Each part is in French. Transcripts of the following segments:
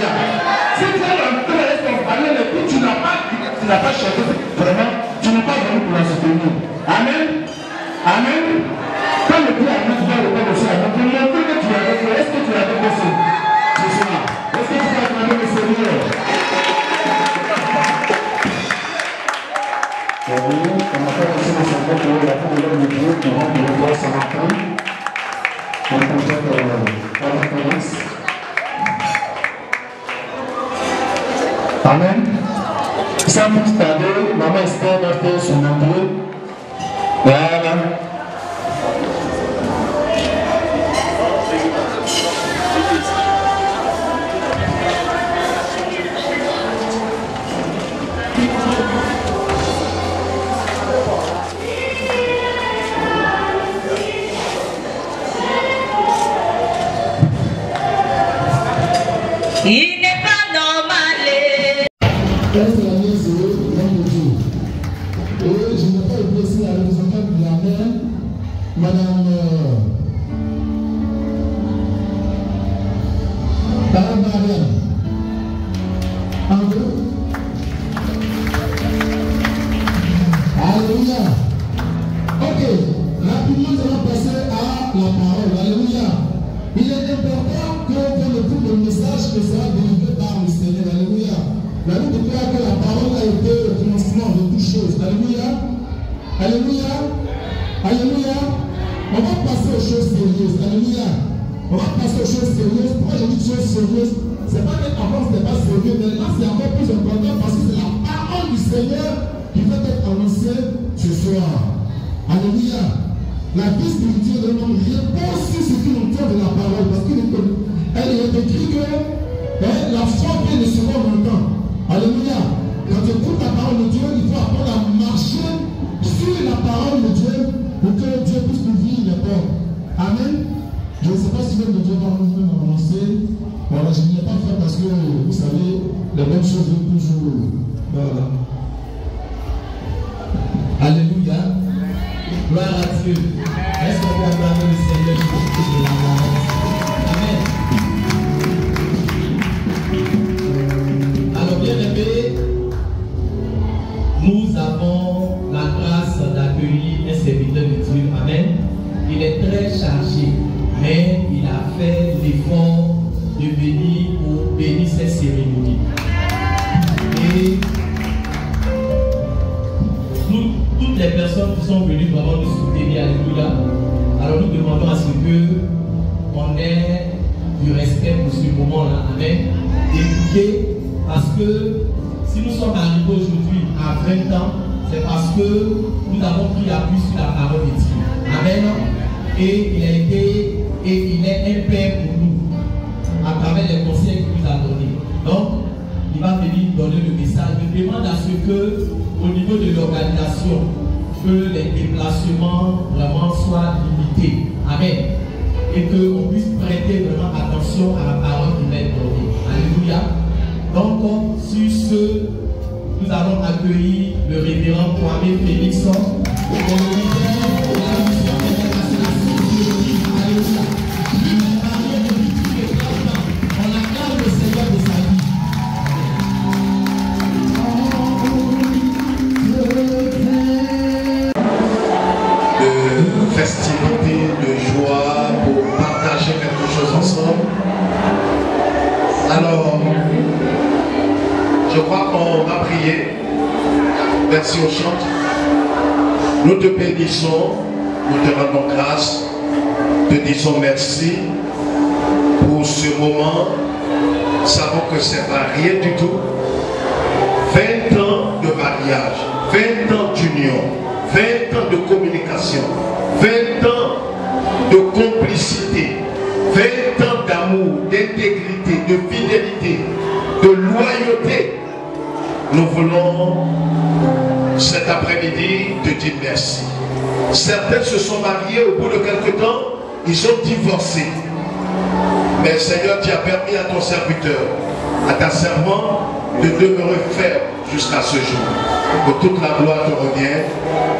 Alléluia. Si tu es en train de parler, et puis tu n'as pas cherché, vraiment, tu n'es pas venu pour la soutenir. Amen. Amen. Quand le Dieu a mis, tu dois répondre aussi à ton Dieu. Montrer que tu l'avais fait. Est-ce que tu l'avais fait ce soir? Est-ce que tu as demandé le Seigneur? Oui, on va faire aussi le Seigneur pour la parole de Dieu qui rend le droit ce matin. On projette la référence. Amen. Sans plus tarder, Maman Esther va faire son entrée. Voilà. Il n'est pas normal. Je n'ai pas oublié aussi la représentante de la mère, Madame Marianne. Alléluia. Ok, rapidement nous allons passer à la parole. Alléluia. Il est important que vous écoutez le message que sera délivré par le Seigneur. Alléluia. La Bible déclare que la parole a été le commencement de toutes choses. Alléluia. Alléluia. Alléluia. On va passer aux choses sérieuses. Alléluia. On va passer aux choses sérieuses. Pourquoi je dis choses sérieuses? C'est pas qu'avant ce n'est pas sérieux, mais là c'est encore plus important parce que c'est la parole du Seigneur qui va être annoncée ce soir. Alléluia. La vie spirituelle de l'homme répond aussi sur tout le temps de la parole parce qu'elle est écrite que la foi vient de second temps. Alléluia. Quand tu écoutes la parole de Dieu, il faut apprendre à marcher sur la parole de Dieu pour que Dieu puisse nous vivre les portes. Amen. Je ne sais pas si l'homme de Dieu va nous annoncer. Voilà, je ne l'ai pas fait parce que vous savez, les bonnes choses viennent toujours. Voilà. Alléluia. Gloire à Dieu. Est-ce qu'on peut acclamer le Seigneur pour de la gloire? Amen. Alors bien aimé, nous avons la grâce d'accueillir un serviteur de Dieu. Amen. Il est très chargé, mais il a fait l'effort de venir pour bénir cette cérémonie. Et toutes les personnes qui sont venues vraiment nous soutenir, alléluia. Alors nous demandons à ce que on ait du respect pour ce moment-là. Amen. Écoutez, parce que si nous sommes arrivés aujourd'hui à 20 ans, c'est parce que nous avons pris appui sur la parole de Dieu. Amen. Et il a été, et il est un père pour nous, à travers les conseils qu'il nous a donnés. Donc, il va venir donner le message. Je demande à ce que, au niveau de l'organisation, que les déplacements vraiment soient limités. Amen. Et qu'on puisse prêter vraiment attention à la parole qui va être donnée. Alléluia. Donc, sur ce, nous allons accueillir le révérend Kwame Félix, le leader de la mission d'international théologique. Alléluia. Il est marié depuis tous les 4 ans. On acclame le Seigneur de sa vie. De festivité, de joie, pour partager quelque chose ensemble. Alors, je crois qu'on va prier. Merci au chant. Nous te bénissons, nous te rendons grâce, te disons merci pour ce moment. Nous savons que ce n'est pas rien du tout. 20 ans de mariage, 20 ans d'union, 20 ans de communication, 20 ans de complicité, 20 ans d'amour, d'intégrité, de fidélité, de loyauté. Nous voulons cet après-midi te dire merci. Certains se sont mariés, au bout de quelque temps, ils ont divorcé. Mais Seigneur, tu as permis à ton serviteur, à ta servante, de demeurer ferme jusqu'à ce jour. Que toute la gloire te revient.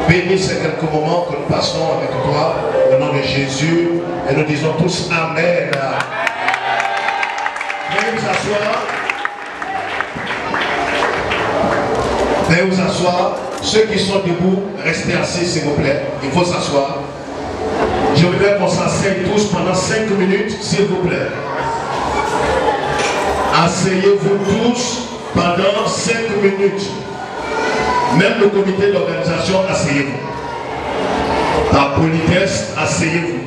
Bénis ces quelques moments que nous passons avec toi, au nom de Jésus. Et nous disons tous Amen. Veuillez vous asseoir. Veuillez vous asseoir. Ceux qui sont debout, restez assis s'il vous plaît. Il faut s'asseoir. Je voudrais qu'on s'asseye tous pendant 5 minutes, s'il vous plaît. Asseyez-vous tous pendant 5 minutes. Même le comité d'organisation, asseyez-vous. Par politesse, asseyez-vous.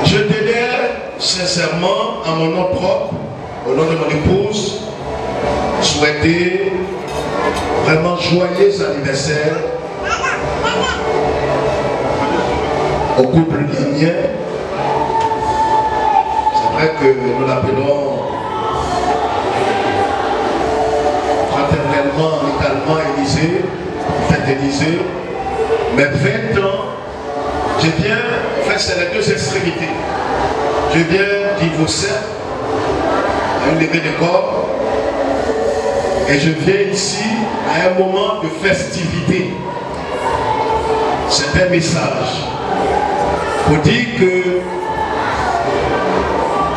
Je tenais sincèrement, à mon nom propre, au nom de mon épouse, souhaiter vraiment joyeux anniversaire au couple lignien. C'est vrai que nous l'appelons fraternellement, amicalement Élysée, fête Élysée, mais 20 ans, je viens, en fait c'est les deux extrémités. Je viens divorcer à une levée de corps et je viens ici à un moment de festivité. C'est un message pour dire que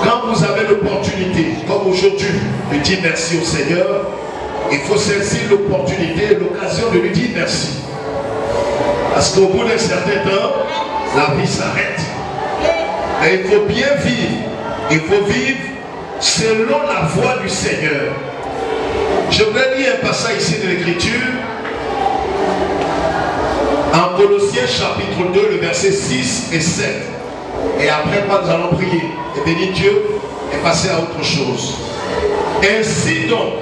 quand vous avez l'opportunité, comme aujourd'hui, de dire merci au Seigneur, il faut saisir l'opportunité et l'occasion de lui dire merci. Parce qu'au bout d'un certain temps, la vie s'arrête. Et il faut bien vivre. Il faut vivre selon la voie du Seigneur. Je voudrais lire un passage ici de l'Écriture. En Colossiens chapitre 2, le verset 6 et 7. Et après quoi nous allons prier et bénir Dieu et passer à autre chose. Ainsi donc,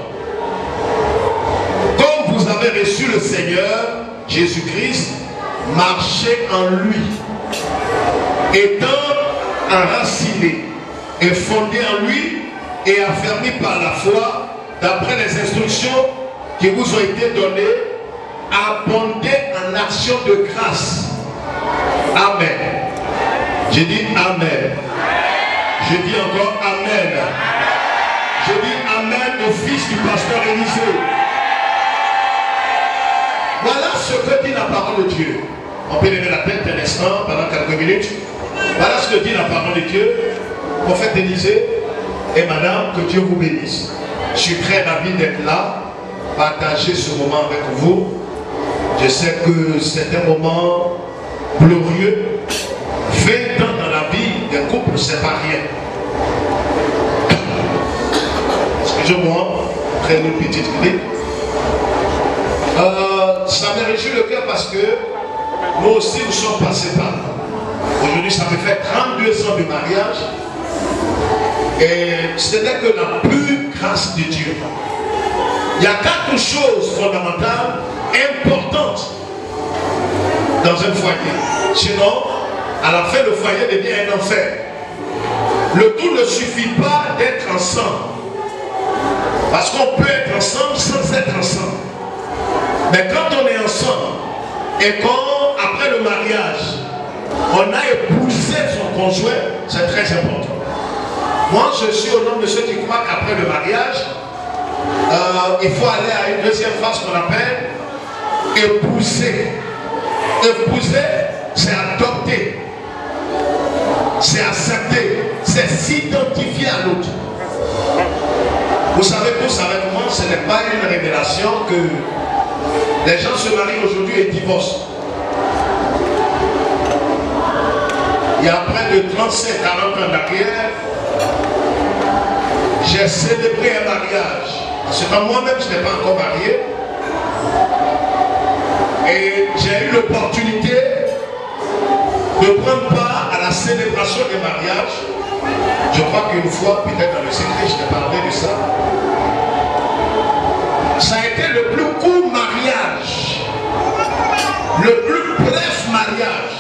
comme vous avez reçu le Seigneur, Jésus-Christ, marchez en lui, étant enraciné et fondé en lui et affermi par la foi, d'après les instructions qui vous ont été données, abondez en action de grâce. Amen. J'ai dit Amen. Je dis encore Amen. Je dis Amen au fils du pasteur Élysée. Voilà ce que dit la parole de Dieu. On peut lever la tête un instant pendant quelques minutes. Voilà ce que dit la parole de Dieu. Prophète Élysée et madame, que Dieu vous bénisse. Je suis très ravi d'être là, partager ce moment avec vous. Je sais que c'est un moment glorieux. 20 ans dans la vie d'un couple, c'est pas rien. Excusez-moi, après une petite clip. Ça me réjouit le cœur parce que nous aussi nous sommes passés par là. Aujourd'hui, ça me fait 32 ans de mariage. Et ce n'est que la pure grâce de Dieu. Il y a 4 choses fondamentales, importantes dans un foyer. Sinon, à la fin, le foyer devient un enfer. Le tout ne suffit pas d'être ensemble. Parce qu'on peut être ensemble sans être ensemble. Mais quand on est ensemble, et quand, après le mariage, on a épousé son conjoint, c'est très important. Moi, je suis au nombre de ceux qui croient qu'après le mariage, il faut aller à une deuxième phase qu'on appelle épouser. Épouser, c'est adopter, c'est accepter, c'est s'identifier à l'autre. Vous savez tous avec moi, ce n'est pas une révélation que les gens se marient aujourd'hui et divorcent. Il y a près de 35-40 ans d'arrière, j'ai célébré un mariage. Parce que moi-même, je n'étais pas encore marié. Et j'ai eu l'opportunité de prendre part à la célébration des mariages. Je crois qu'une fois, peut-être dans le secret, je t'ai parlé de ça. Ça a été le plus court mariage. Le plus bref mariage.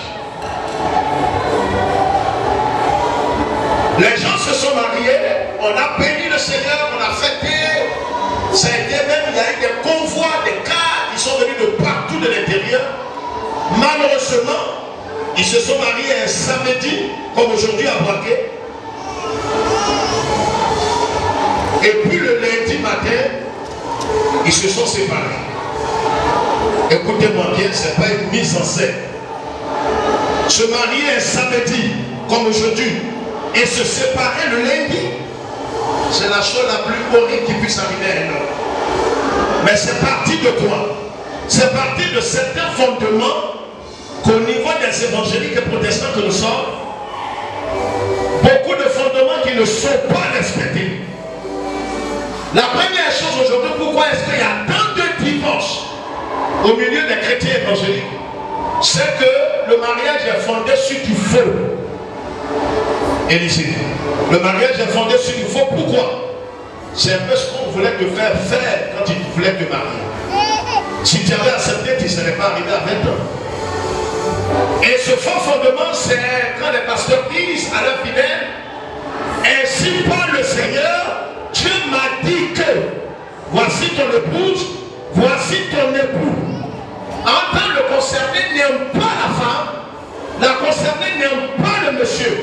Les gens se sont mariés, on a béni le Seigneur, on a fêté. Ça a été même, il y a eu des convois, des cars qui sont venus de partout de l'intérieur. Malheureusement, ils se sont mariés un samedi, comme aujourd'hui à Boaké. Et puis le lundi matin, ils se sont séparés. Écoutez-moi bien, ce n'est pas une mise en scène. Se marier un samedi, comme aujourd'hui, et se séparer le lundi, c'est la chose la plus horrible qui puisse arriver à un homme. Mais c'est parti de quoi? C'est parti de certains fondements qu'au niveau des évangéliques et protestants que nous sommes, beaucoup de fondements qui ne sont pas respectés. La première chose aujourd'hui, pourquoi est-ce qu'il y a tant de divorces au milieu des chrétiens évangéliques? C'est que le mariage est fondé sur du faux. Élisée, le mariage est fondé sur du faux. Pourquoi? C'est un peu ce qu'on voulait te faire quand tu voulais te marier. Si tu avais accepté, tu ne serais pas arrivé à 20 ans. Et ce faux fondement, c'est quand les pasteurs disent à leurs fidèles, ainsi parle le Seigneur, Dieu m'a dit que voici ton épouse, voici ton époux. En tant que le concerné n'aime pas la femme, la concernée n'aime pas le monsieur.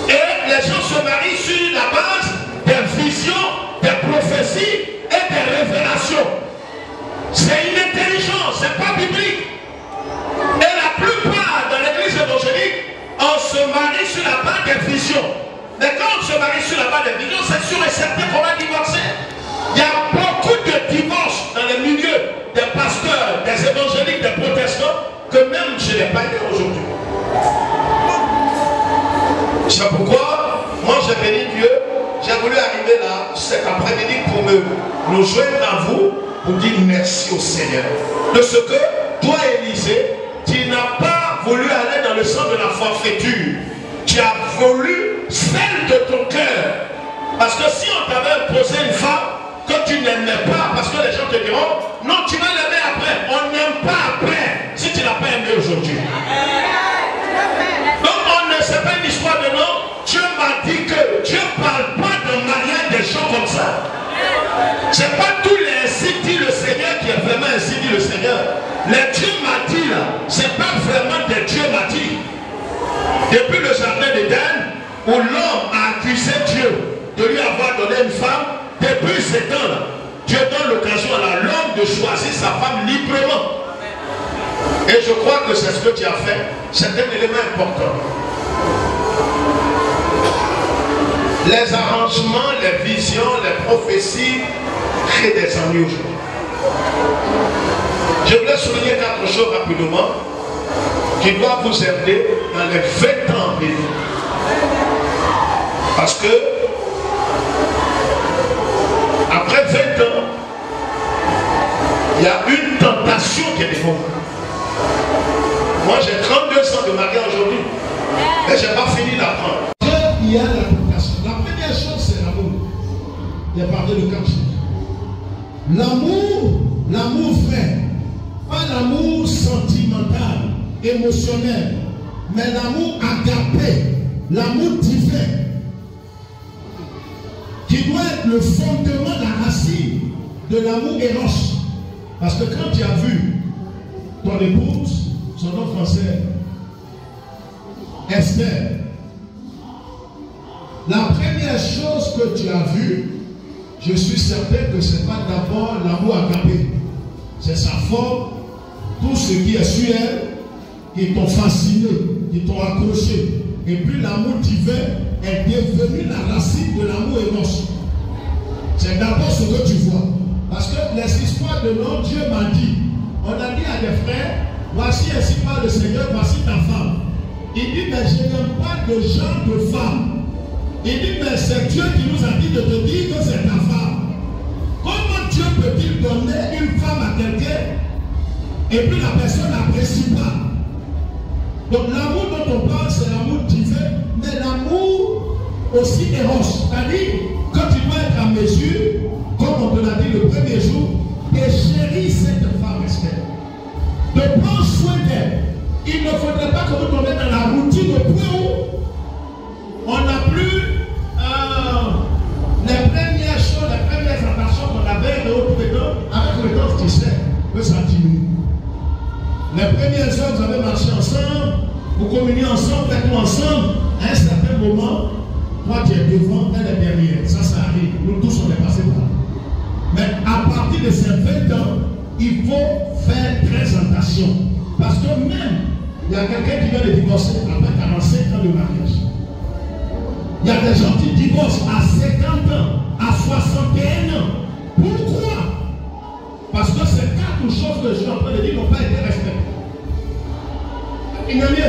Et les gens se marient sur la base des visions, des prophéties et des révélations. C'est inintelligent, c'est pas biblique. Et la plupart dans l'église évangélique, on se marie sur la base des visions. Mais quand on se marie sur la base des visions, c'est sûr et certain qu'on va divorcer. Il y a beaucoup de divorces dans les milieux des pasteurs, des évangéliques, des protestants, que même chez les païens aujourd'hui. C'est pourquoi, moi j'ai béni Dieu, j'ai voulu arriver là cet après-midi pour nous joindre à vous, pour dire merci au Seigneur. De ce que, toi Élisée, tu n'as pas voulu aller dans le sens de la forfaiture. Tu as voulu celle de ton cœur. Parce que si on t'avait imposé une femme que tu n'aimais pas, parce que les gens te diront, non, tu vas l'aimer après. On n'aime pas après, si tu ne l'as pas aimé aujourd'hui. Donc c'est pas une histoire de nom. Dieu m'a dit que Dieu ne parle pas de mariage des gens comme ça. C'est pas tous les ainsi dit le Seigneur qui est vraiment ainsi dit le Seigneur. Les Dieu m'a dit là, c'est pas vraiment des Dieu m'a dit. Depuis le jardin d'Éden, où l'homme a accusé Dieu de lui avoir donné une femme, depuis ces temps-là, Dieu donne l'occasion à l'homme de choisir sa femme librement. Et je crois que c'est ce que tu as fait. C'est un élément important. Les arrangements, les visions, les prophéties créent des ennuis aujourd'hui. Je voulais souligner 4 choses rapidement qui doivent vous aider dans les 20 ans à venir. Parce que après 20 ans, il y a une tentation qui est devant vous. Moi j'ai 32 ans de mariage aujourd'hui, mais je n'ai pas fini d'apprendre. Il y a la tentation. La première chose c'est l'amour. Il a parlé de 4 choses. L'amour vrai, pas l'amour sentimental, émotionnel, mais l'amour agapé, l'amour divin, qui doit être le fondement, la racine de l'amour éros. Parce que quand tu as vu ton épouse, son nom français, Esther, la première chose que tu as vue, je suis certain que ce n'est pas d'abord l'amour agapé. C'est sa forme, tout ce qui est sur elle, qui t'ont fasciné, qui t'ont accroché. Et puis l'amour divin est devenu la racine de l'amour émotion. C'est d'abord ce que tu vois. Parce que les histoires de notre Dieu m'a dit, on a dit à des frères, voici ainsi parle le Seigneur, voici ta femme. Il dit, mais je n'aime pas de genre de femme. Il dit, mais c'est Dieu qui nous a dit de te dire que c'est ta femme. Comment Dieu peut-il donner une femme à quelqu'un et puis la personne n'apprécie pas? Donc l'amour dont on parle, c'est l'amour divin, mais l'amour aussi éros. C'est-à-dire, quand tu dois être à mesure, comme on te l'a dit le premier jour, et chéris cette femme, Esther. De prendre soin d'elle. Il ne faudrait pas que vous tombiez dans la routine au point où on n'a plus les premières choses, les premières attentions qu'on avait de haut dedans, avec le temps, tu sais, que ça diminue. Les premières heures, vous avez marché ensemble, vous communiez ensemble, faites-nous ensemble. À un certain moment, toi tu es devant, elle est derrière. Ça arrive. Nous tous, on est passés par là. Mais à partir de ces 20 ans, il faut faire très attention. Parce que même, il y a quelqu'un qui vient de divorcer après 45 ans de mariage. Il y a des gens qui divorcent à 50 ans, à 61 ans. Pourquoi? Parce que ces 4 choses que je suis en train de dire n'ont pas été respectées.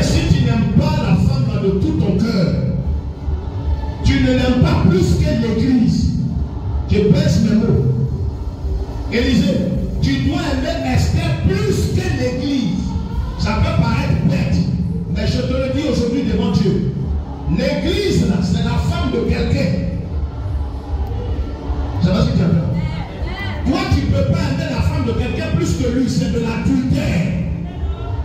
Si tu n'aimes pas la femme là, de tout ton cœur, tu ne l'aimes pas plus que l'église. Je pèse mes mots. Élisée, tu dois aimer Esther plus que l'église. Ça peut paraître bête, mais je te le dis aujourd'hui devant Dieu. L'église là, c'est la femme de quelqu'un. Je sais pas si tu as peur. Toi, tu ne peux pas aimer la femme de quelqu'un plus que lui, c'est de l'adultère.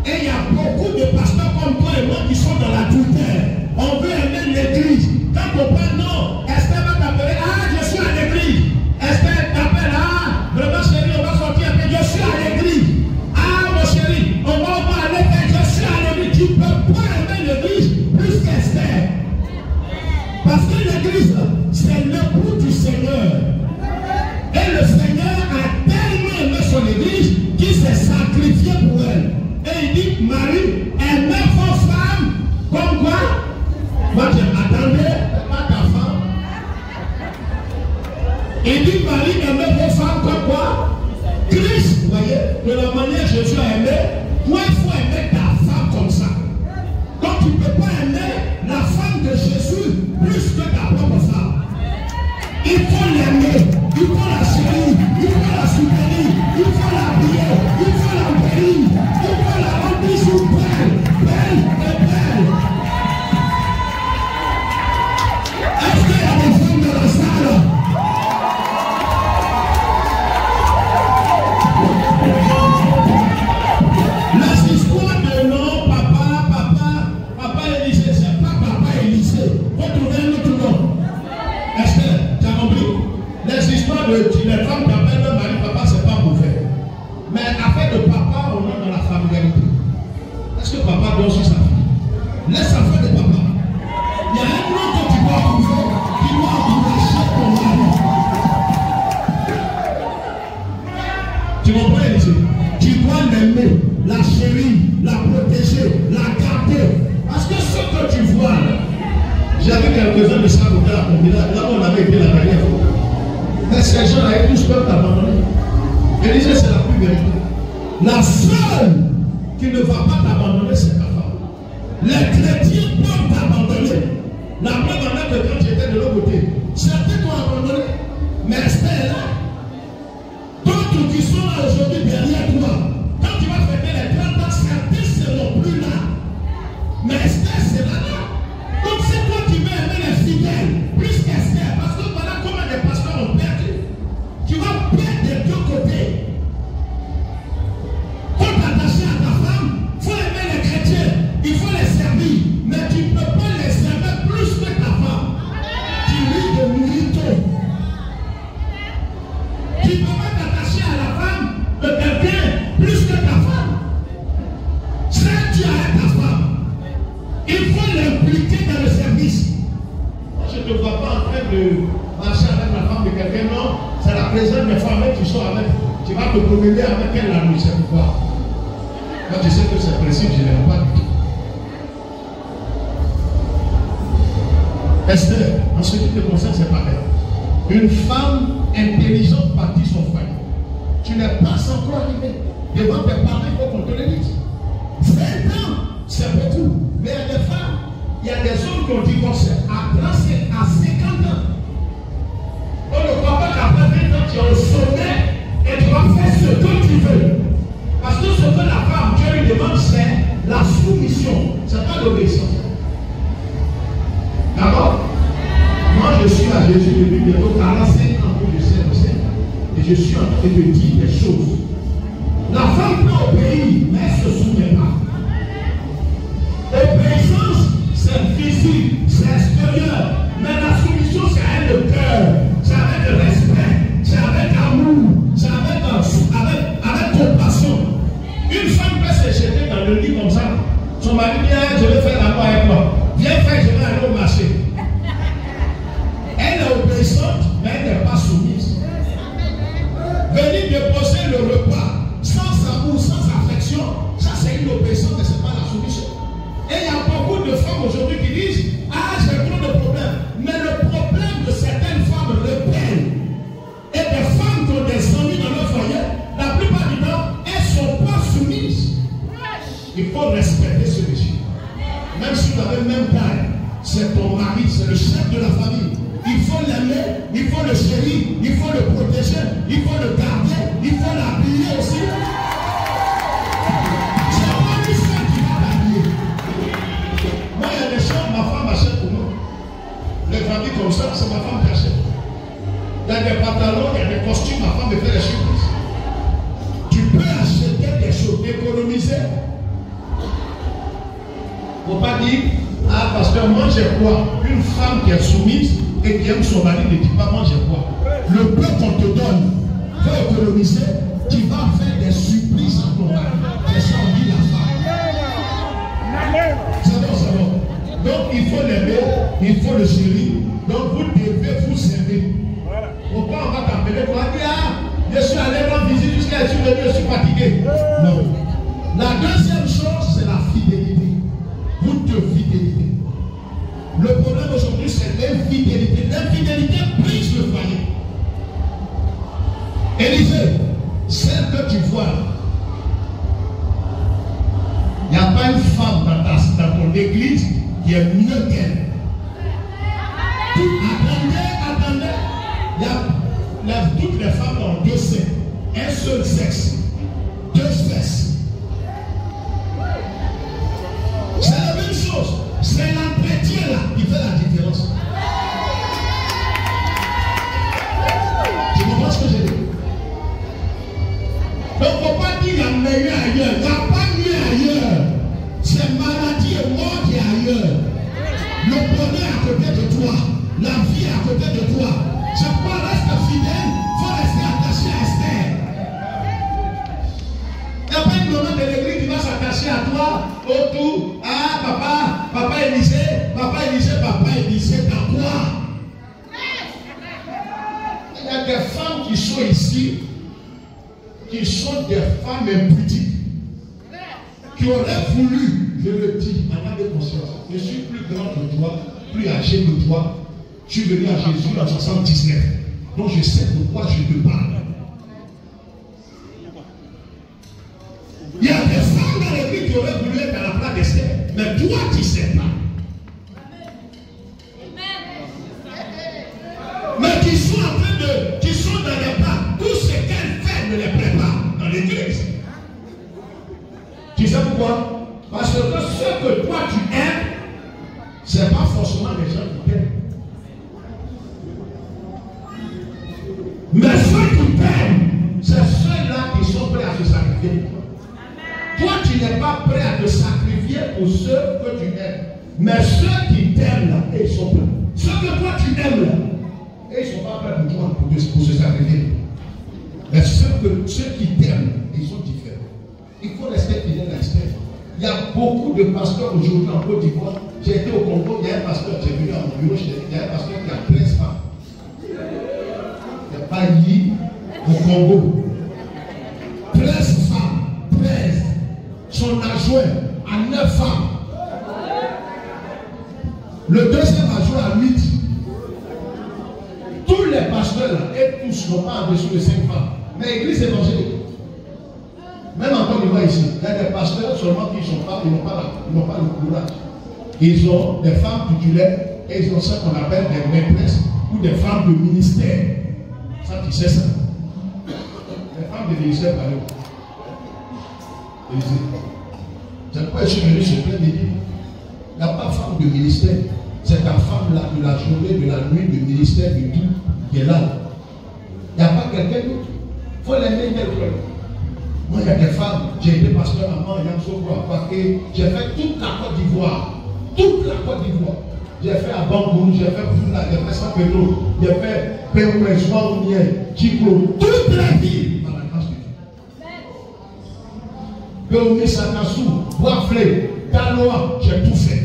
Et il y a beaucoup de pasteurs comme toi et moi qui sont dans l'adultère. On veut aimer l'église. Quand on parle, non, Esther va t'appeler, ah, je suis à l'église. Esther t'appelle, ah, vraiment chérie, on va sortir, mais je suis à l'église. Ah, mon chéri, on va aller faire, je suis à l'église. Tu ne peux pas aimer l'église plus qu'Esther. Parce que l'église, c'est l'époux du Seigneur. Et le Seigneur a tellement aimé son église qu'il s'est sacrifié pour elle. Et il dit, Marie, aimez vos femmes comme quoi? Moi, attendez, pas ta femme. Il dit, Marie, aimez vos femmes comme quoi? Christ, vous voyez, de la manière dont Jésus a aimé, toi, il faut aimer ta femme comme ça. Donc, tu ne peux pas aimer la femme de Jésus plus que ta propre femme. Il faut l'aimer, il faut la chérir, il faut la soutenir, il faut la prier, il faut la bénir, il faut la remplir sur belle, belle et belle. Est-ce qu'il y a des femmes dans la salle? Les histoires de non, papa Élisée, c'est pas papa Élisée. Faut trouver un autre nom. Esther, tu as compris? Les histoires de les femmes qui appellent leur mari papa, c'est pas mauvais. Mais affaire de papa, on est dans la familiarité. Est-ce que papa doit sur sa fille? Laisse affaire de papa. Il y a un nom que tu dois trouver qui doit encourager ton mari. Tu comprends, Élisée? Tu dois l'aimer, la chérir, la protéger, la garder. Parce que ce que tu vois là, j'avais quelques-uns de ça là où on avait été la dernière fois. Mais ces gens-là, ils tous peuvent t'abandonner. Élisée, c'est la plus vérité. La seule qui ne va pas t'abandonner, c'est ta femme. Les chrétiens peuvent t'abandonner. La preuve en est que quand j'étais de l'autre côté, certains t'ont abandonné. Mais Esther est là. D'autres qui sont là aujourd'hui derrière toi, quand tu vas fêter les 30 ans, certains ne seront plus là. Mais Esther, c'est là. Donc c'est toi qui veux aimer les fidèles plus qu'Esther. Parce que voilà comment les pasteurs ont perdu. Tu vas perdre des deux côtés. Il faut t'attacher à ta femme, il faut aimer les chrétiens, il faut les servir. Mais tu ne peux pas les servir plus que ta femme. Tu ris de mérito. Tu ne peux pas t'attacher à la femme de quelqu'un plus que ta femme. Si tu as ta femme, il faut l'impliquer dans le service. Je ne te vois pas en train de marcher avec la femme de quelqu'un, non. C'est la présence des femmes que tu sors avec. Tu vas te promener avec elle la nuit, c'est pourquoi. Quand tu sais que c'est précis, je ne l'aime pas du tout. Esther, en ce qui te concerne, c'est pareil. Une femme intelligente bâtit son foyer. Tu n'es pas encore arrivé. Devant tes parents, il faut qu'on te le dise. 20 ans, c'est beaucoup. Mais il y a des femmes, il y a des hommes qui ont divorcé à 50 ans. On ne croit pas qu'après 20 ans, tu es au sommet et tu vas faire ce que tu veux. Parce que ce que la femme, Dieu lui demande, c'est la soumission. Ce n'est pas l'obéissance. D'accord? Moi, je suis à Jésus depuis bientôt 45 ans que je sais le Seigneur. Et je suis en train de dire des choses. La femme peut obéir, mais elle ne se souvient pas. Obéissance, c'est physique, c'est extérieur. Mais la soumission, c'est avec le cœur, c'est avec le respect, c'est avec amour, c'est avec compassion. Une femme peut se jeter dans le lit comme ça. Son mari dit, je vais faire l'amour avec toi. Viens faire, je vais aller au marché. Elle est obéissante, mais elle n'est pas soumise. Venir déposer le repas, c'est une obéissance, mais ce n'est pas la solution. Et il y a beaucoup de femmes aujourd'hui qui disent, ah, j'ai trop de problèmes. Mais le problème de certaines femmes rebelles et des femmes qui ont des amis dans leur foyer, la plupart du temps, elles ne sont pas soumises. Il faut respecter ce monsieur. Même si vous avez le même taille, c'est ton mari, c'est le chef de la famille. Il faut l'aimer, il faut le chérir, il faut le protéger, il faut le garder, il faut l'habiller aussi. C'est pas lui seul qui va l'habiller. Moi, il y a des choses, ma femme achète pour moi. Les familles comme ça, c'est ma femme qui achète. Il y a des pantalons, il y a des costumes, ma femme me fait les surprises. Tu peux acheter des choses, économiser. Il ne faut pas dire, ah, parce que moi j'ai quoi? Une femme qui est soumise et qui aime son mari ne dit pas, moi j'ai quoi? Le peu qu'on te donne, faut économiser, tu vas faire des surprises à ton mari. Et ça, on dit la femme. C'est bon. Donc il faut l'aimer, il faut le chérir. Donc vous devez vous aimer. Pourquoi on va t'appeler pour dire, ah, je suis allé rendre visite jusqu'à je suis venu, je suis fatigué. Non. La deuxième chose, c'est la fidélité. Vous devez fidélité. Le problème aujourd'hui, c'est l'infidélité. L'infidélité brise le foyer. Élisée, celle que tu vois, il n'y a pas une femme dans ton église qui est mieux qu'elle. Attendez. Il y a toutes les femmes ont deux seins, un seul sexe, deux fesses. C'est la même chose. C'est l'entretien là qui fait la différence. Tu comprends ce que j'ai dit? Donc il ne faut pas dire qu'il y a meilleur ailleurs. Il n'y a pas mieux ailleurs. C'est maladie et mort qui est ailleurs. Le bonheur à côté de toi. La vie à côté de toi. Je crois reste fidèle. Il faut rester attaché à Esther. Il n'y a pas une maman de l'église qui va s'attacher à toi autour. Ah, papa Élisée, papa Élisée, dans quoi? Il y a des femmes qui sont ici, qui sont des femmes impudiques, qui auraient voulu, je le dis, en âme de conscience, je suis plus grand que toi, plus âgé que toi, je suis venu à Jésus en 79, donc je sais pourquoi je te parle. Il y a des femmes dans l'église qui auraient voulu être à la place d'Esther, mais toi tu ne sais pas. Mais qui sont en train de, qui sont dans les pas, tout ce qu'elle fait ne les prépare dans l'église. Tu sais pourquoi? Parce que ce que toi tu aimes, ce n'est pas forcément les gens qui t'aiment. Mais ceux qui t'aiment, c'est ceux-là qui sont prêts à se sacrifier. Toi, tu n'es pas prêt à te sacrifier pour ceux que tu aimes. Mais ceux qui t'aiment là, ils sont prêts. Ceux que toi tu aimes là, ils ne sont pas prêts pour toi pour se sacrifier. Mais ceux qui t'aiment, ils sont différents. Il faut rester fidèle à Esther. Il y a beaucoup de pasteurs aujourd'hui en Côte d'Ivoire. J'ai été au Congo, il y a un pasteur, j'ai venu à mon bureau, il y a un pasteur qui a 13 femmes. Il n'y a pas lié au Congo. 13 femmes, 13. Son adjoint à 9 femmes. Le deuxième adjoint à 8. Tous les pasteurs là, et tous n'ont pas en dessous de 5 femmes. Mais l'église évangélique. Même en Côte d'Ivoire ici, il y a des pasteurs seulement qui sont pas, ils n'ont pas le courage. Ils ont des femmes titulaires et ils ont ce qu'on appelle des maîtresses ou des femmes de ministère. Ça, tu sais ça. Les femmes de ministère, par exemple. C'est pourquoi je suis venu ce plein midi. Il n'y a pas de femme de ministère. C'est ta femme là, de la journée, de la nuit, du ministère, du tout, qui est là. Il n'y a pas quelqu'un d'autre. Il faut l'aimer quelqu'un. Moi, il y a des femmes. J'ai été pasteur avant, j'ai fait toute la Côte d'Ivoire. Toute la Côte d'Ivoire. J'ai fait à Bangou, j'ai fait Poula, j'ai fait Sapelo, j'ai fait Péroué, Soaounier, Chico, toutes les villes dans la grâce de Dieu. Péroué, Sakassou, Boisflé, Daloa, j'ai tout fait.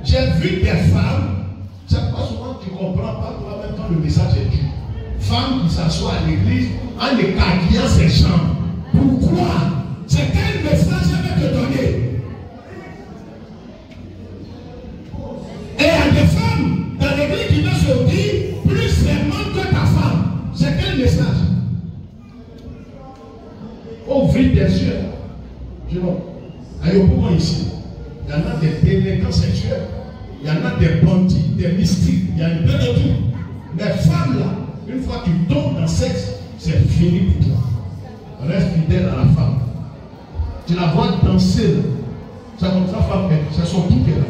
J'ai vu des femmes, c'est pas souvent que tu ne comprends pas toi-même quand le message est dur. Femmes qui s'assoient à l'église en écartillant ses jambes. Pourquoi? C'est quel message avec te donner. Et il y a des femmes dans l'église qui vont se dire, plus c'est mal que ta femme. C'est quel message? Ouvrir tes yeux. Je vois. Il y a beaucoup ici. Il y en a des délinquants sexuels. Il y en a des bandits, des mystiques. Il y a une peu de tout. Les femmes là, une fois que tu tombes dans le sexe, c'est fini pour toi. Reste fidèle à la femme. Tu la vois danser. C'est comme ça, femme, c'est son tout qu'elle a.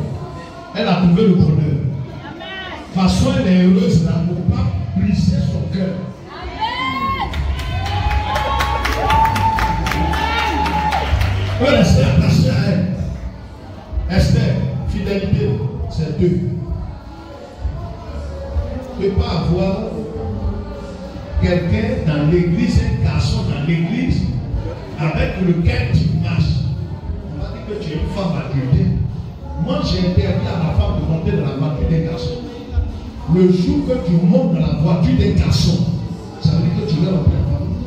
Elle a trouvé le bonheur. De toute façon, elle est heureuse là pour ne pas briser son cœur. On va rester attaché à elle. Esther, fidélité, c'est deux. Tu ne peux pas avoir quelqu'un dans l'église, un garçon dans l'église, avec lequel tu marches. On va dire que tu es une femme adultée. Moi, j'ai interdit à ma femme de monter dans la voiture d'un garçon. Le jour que tu montes dans la voiture d'un garçon, ça veut dire que tu vas dans la famille.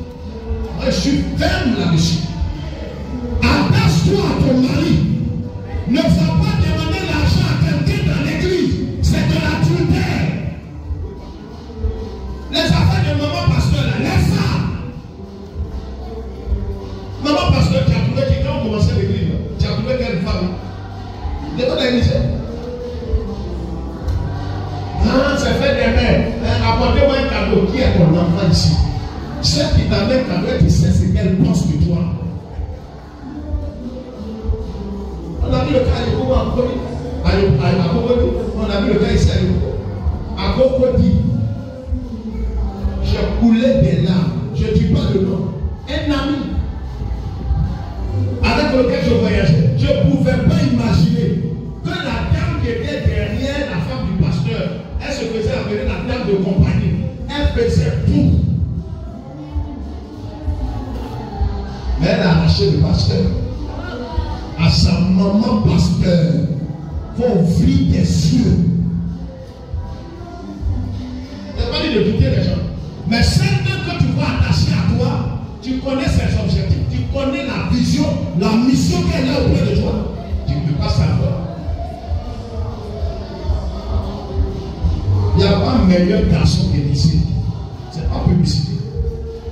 Moi, je suis ferme là-dessus. Attache-toi à ton mari. Ne va pas demander l'argent à quelqu'un dans l'église. C'est de l'adultère. Les affaires de maman pasteur, là, laisse ça. Maman pasteur, tu as trouvé qui, quand on commençait l'église, tu as trouvé quelle femme? De quoi l'église? Ah, c'est fait des mères. Apportez-moi un cadeau. Qui est ton enfant ici? Celle qui t'amène un cadeau, tu sais ce qu'elle pense de toi. On a vu le cas à Yoko en Colombie. On a vu le cas ici à Yoko. À Cocody. J'ai coulé des larmes. Je ne dis pas le nom. Un ami avec lequel je voyageais. Je ne pouvais pas imaginer que la dame qui était derrière la femme du pasteur, elle se faisait appeler la dame de compagnie. Elle faisait tout. Mais elle a arraché le pasteur à sa maman pasteur. Il faut ouvrir tes yeux. Je n'ai pas dit de douter les gens. Mais celle que tu vois attachée à toi, tu connais ses objectifs, tu connais la vision, la mission qu'elle a auprès de toi. Tu ne peux pas savoir. Il n'y a pas un meilleur garçon que ici. Ce n'est pas publicité.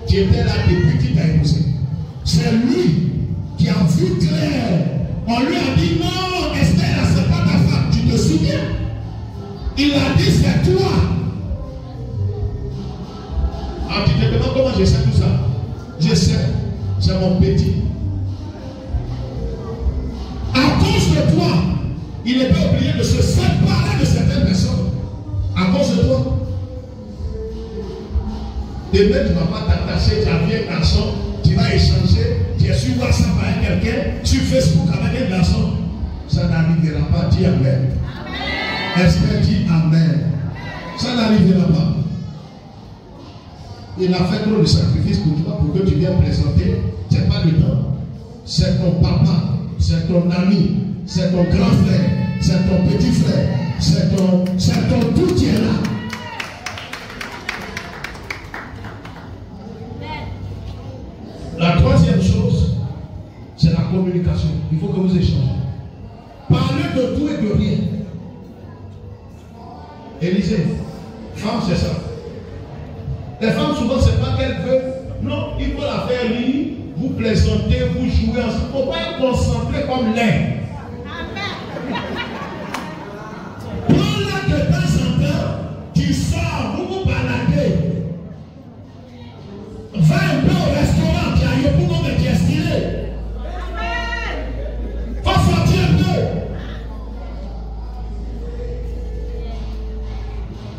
Tu étais là depuis que tu t'as épousé. C'est lui qui a vu clair. On lui a dit non, Esther, ce n'est pas ta femme. Tu te souviens? Il a dit c'est toi. Ah, tu te demandes comment je sais tout ça? Je sais, c'est mon petit. À cause de toi, il n'est pas obligé de se séparer de certaines personnes. À cause de toi. Demain, tu ne vas pas t'attacher, tu as vu un garçon, tu vas échanger, tu es sur WhatsApp avec quelqu'un, sur Facebook avec un garçon. Ça n'arrivera pas, dis Amen. Esther dit Amen. Ça n'arrivera pas. Il a fait trop de sacrifices pour toi, pour que tu viennes présenter. Ce n'est pas le temps. C'est ton papa, c'est ton ami, c'est ton grand frère, c'est ton petit frère, c'est ton tout qui est là. La troisième chose, c'est la communication. Il faut que vous échangez. Parlez de tout et de rien. Élisée, femme, c'est ça. Les femmes, souvent, ce n'est pas qu'elles veulent. Non, il faut la faire lire, vous plaisantez, vous jouez ensemble. Il ne faut pas être concentré comme l'air. Prends-la de temps en temps, tu sors, vous vous baladez. Va un peu au restaurant, tu as eu pour nous de t'estimer. Faut sortir un peu.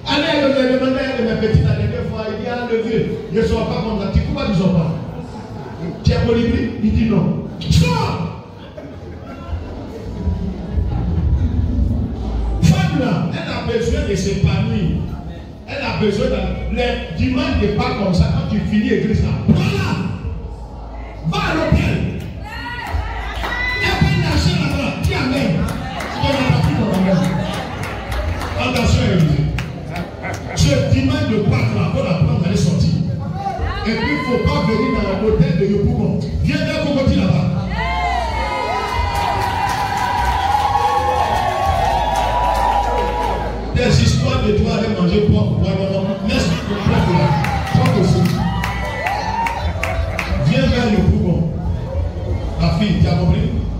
Allez, elle me demandait à mes petites la dernière fois, il dit à le vieux, je ne sors pas comme ça. Tu ne pourquoi tu ne sors pas? Tu es colibri? Il dit non. Sors! Femme là, elle a besoin de s'épanouir. Elle a besoin de. Les dimanches n'est pas comme ça. Quand tu finis l'église là, voilà! Va à l'hôtel! Elle peut lâcher là-bas. Dis Amen. Tu ne vas pas plus dans la maison. Attention, église. Ce dimanche de Pâques là, pour apprendre à aller sortir. Et puis il ne faut pas venir dans l'hôtel de Yopougon. Viens d'un Cocody là-bas.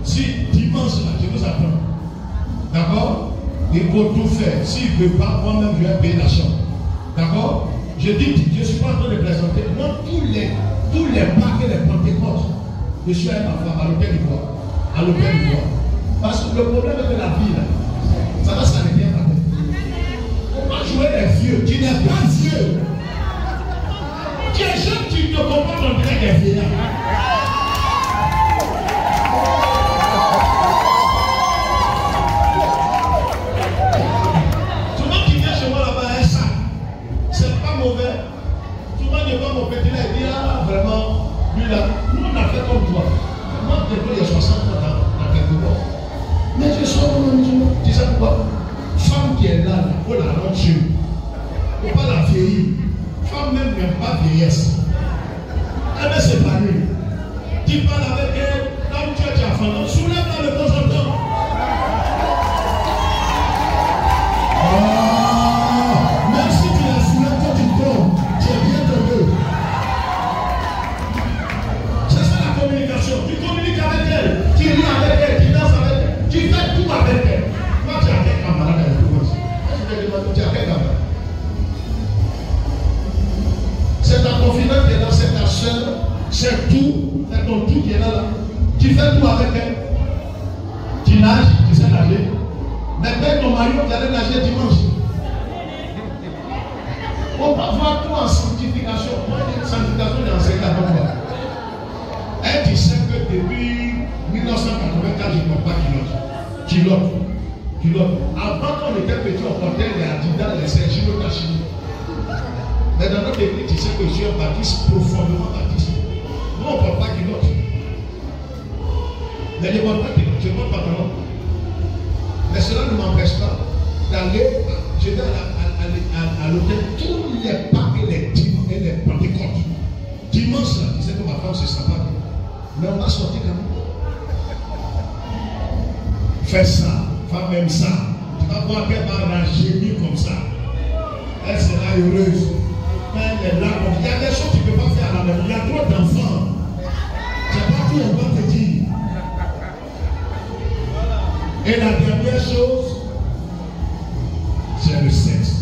si dimanche là, je vous attends. D'accord? Il faut tout faire. S'il ne veut pas, moi-même, je vais payer la chambre. D'accord? Je dis, je ne suis pas en train de présenter. Moi, tous les Pâques et les Pentecôtes, je suis allé à l'hôtel d'Ivoire. À l'hôtel d'Ivoire. Parce que le problème est que la vie, là, ça va s'arrêter à la tête. Il ne faut pas jouer les vieux. Tu n'es pas vieux. Tu es jeune, tu te comportes en train des vieillards. Souvent, tu viens chez moi là-bas, un sac. C'est pas mauvais. Souvent, je vois mon petit là, il dit, ah, vraiment, lui là, nous on a fait comme toi. Moi, depuis il y a 60 ans dans quelque part. Mais je sors de ma maison. Tu sais pourquoi? Femme qui est là, il faut la rendre chez nous. Il ne faut pas la vieillir. Femme même n'aime pas vieillesse. Elle est séparée. Tu parles avec elle, comme tu es enfant, soulève-la de temps en temps. Même si tu la soulèves quand tu tombes, tu es bien tombé. C'est ça la communication. Tu communiques avec elle, tu ris avec elle, tu danses avec elle, tu fais tout avec elle. Toi, tu as quel camarade avec toi? Je te demande, tu as quel camarade? C'est ta confidente qui est là, c'est ta soeur, c'est tout, c'est ton tout qui est là. Tu fais tout avec elle. Tu nages, tu sais nager. Mais avec ton mari, vous allez nager dimanche. On va voir tout en sanctification. Moi, sanctification, j'ai enseigné à toi. Et tu sais que depuis 1984, je ne porte pas culotte. Avant qu'on était petit, on portait les Adidas, les Sergio Tachini. Mais dans notre église, tu sais que je suis un baptiste, profondément baptiste. Nous, on ne porte pas culotte. Mais je ne porte pas culotte, je porte pantalon. Mais cela ne m'empêche pas d'aller, je vais à l'hôtel tous les Pâques et les Pentecôtes. Dimanche, là, tu sais que ma femme se sent pas bien. Mais on va sortir quand même. Fais ça, femme aime ça. Tu vas voir qu'elle va rajeunir comme ça. Elle sera heureuse. Elle est là. Il y a des choses que tu ne peux pas faire à la maison. Il y a trop d'enfants. C'est pas tout, on va te dire. Et la dernière chose, c'est le sexe.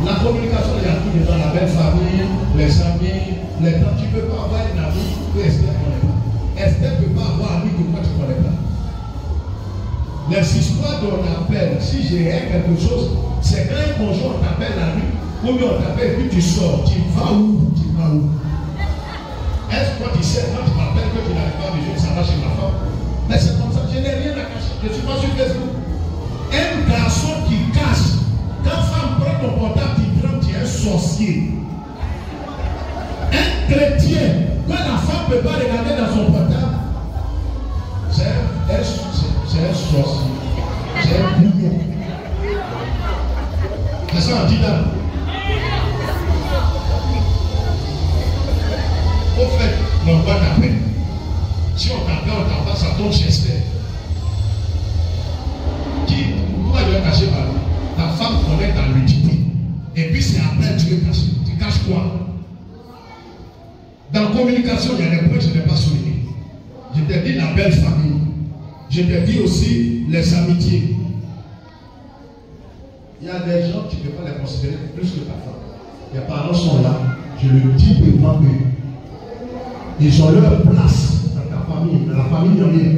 La communication, il y a tout dedans, la belle famille, les amis, les temps. Tu ne peux pas avoir une amie que Esther ne connaît pas. Esther ne peut pas avoir un ami que toi tu ne connais pas. Les histoires dont on appelle, si j'ai quelque chose, c'est quand un conjoint t'appelle la nuit, ou bien on t'appelle et puis tu sors, tu vas où? Est-ce que tu sais, quand tu m'appelles que tu n'arrives pas à vivre, ça va chez ma femme? Mais c'est comme ça, je n'ai rien à cacher. Je ne suis pas sur Facebook. Un garçon qui cache, quand femme prend ton portable, tu es un sorcier. Un chrétien, quand la femme ne peut pas regarder dans son portable, c'est un sorcier. C'est un bouillon. C'est ça, on dit là. Au fait, on va t'appeler. Si on t'appelle, ça tombe chez Esther. Pourquoi je vais cacher par là? Ta femme connaît ta nudité. Et puis c'est après tu veux cacher. Tu caches quoi? Dans la communication, il y a des points que je n'ai pas soulignés. Je t'ai dit la belle famille. Je t'ai dit aussi les amitiés. Il y a des gens qui ne peux pas les considérer plus que ta femme. Les parents sont là. Je le dis devant eux. Ils ont leur place dans ta famille. Dans la famille, il n'y a rien.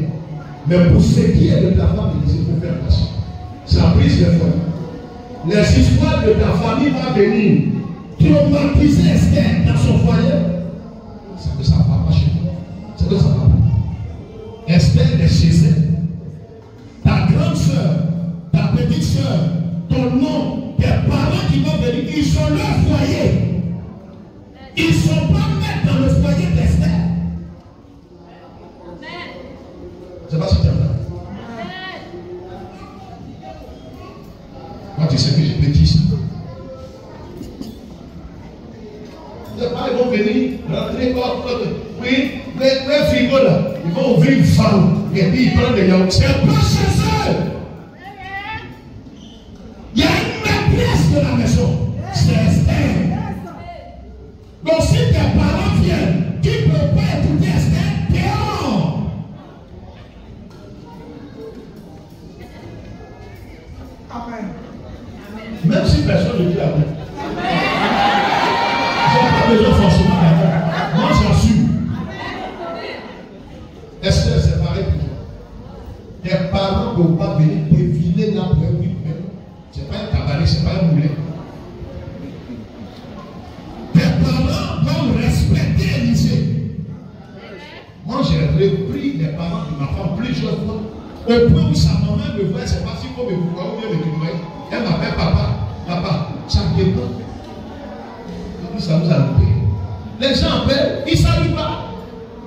Mais pour ce qui est de ta famille, il faut faire attention. C'est la prise de foi. Les histoires de ta famille vont venir traumatiser Esther dans son foyer. C'est que ça ne va pas chez toi. C'est que ça ne va pas. Esther est chez elle. Ta grande soeur, ta petite soeur, ton nom, tes parents qui vont venir, ils ont leur foyer. Ils ne sont pas mettre dans le foyer d'Esther. C'est pas ce que tu as fait. Moi, tu sais que j'ai petit ça. Les parents vont venir, rentrer, oui, les frigos là, ils vont ouvrir une femme, et puis ils prennent des yaourts. C'est pas chez eux. Il y a une maîtresse de la maison. C'est Esther. Donc si tes parents viennent, tu ne peux pas écouter Esther, dehors. besoin de Dieu à vous. Ils n'ont pas besoin forcément d'attendre. Moi, j'assume. Est-ce que c'est pareil pour toi? Tes parents ne peuvent pas venir deviner là pour un oui. Ce n'est pas un cabaret, ce n'est pas un moulin. Tes parents doivent respecter Élisée. Moi, j'ai repris les parents de ma femme plusieurs fois. Au point où sa maman me voit, c'est pas si comme me voit ou bien me tutoie. Elle m'appelle papa. Papa, ça dépend. Ça vous a loupé. Les gens appellent, ils ne saluent pas.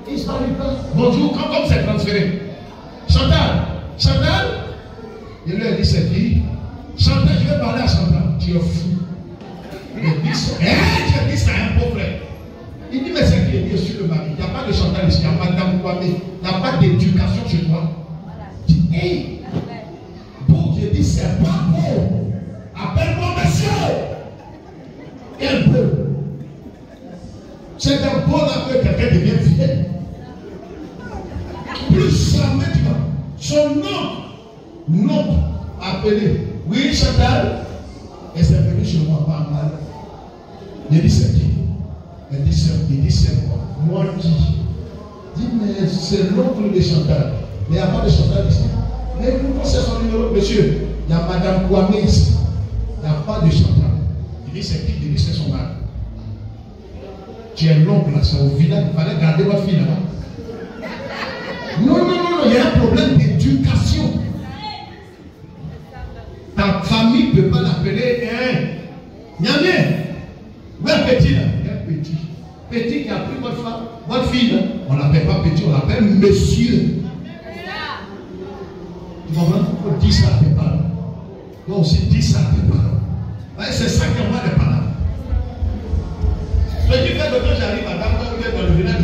Ils ne saluent pas. Bonjour, comme c'est transféré. Chantal, Chantal. Il lui a dit c'est qui? Chantal, je vais parler à Chantal. Tu es fou. Il dit c'est un pauvre frère. Il dit mais c'est qui? Il dit sur le mari. Il n'y a pas de Chantal ici, il y a Madame Kwame. Il n'y a pas d'éducation chez toi. Je dis, hey, bon, je dis c'est pas bon. Appelle-moi monsieur. Un peu. C'est un bon là que quelqu'un devient fidèle. Plus jamais tu vas. Son nom appelé. Oui, Chantal. Et c'est venu chez moi pas mal. Il dit c'est qui? Il dit c'est moi. Moi qui? Il dit mais c'est l'oncle de Chantal. Mais il n'y a pas de Chantal ici. Mais pourquoi c'est son numéro? Monsieur, il y a Madame Kwame ici. Il n'y a pas de Chantal. Il dit c'est qui? Il dit c'est son mari. Tu es l'oncle là, c'est au village. Il fallait garder ma fille là. Non, il y a un problème d'éducation. Ta famille ne peut pas l'appeler un Nyamé. Où est un petit là? Un petit. Petit qui a pris votre femme, votre fille là. On ne l'appelle pas petit, on l'appelle monsieur. Tu comprends? Il faut dire ça à tes parents. Il faut aussi dire ça à tes parents. C'est ça qui envoie les parents. Je dis que quand j'arrive à Dakar, dans le village,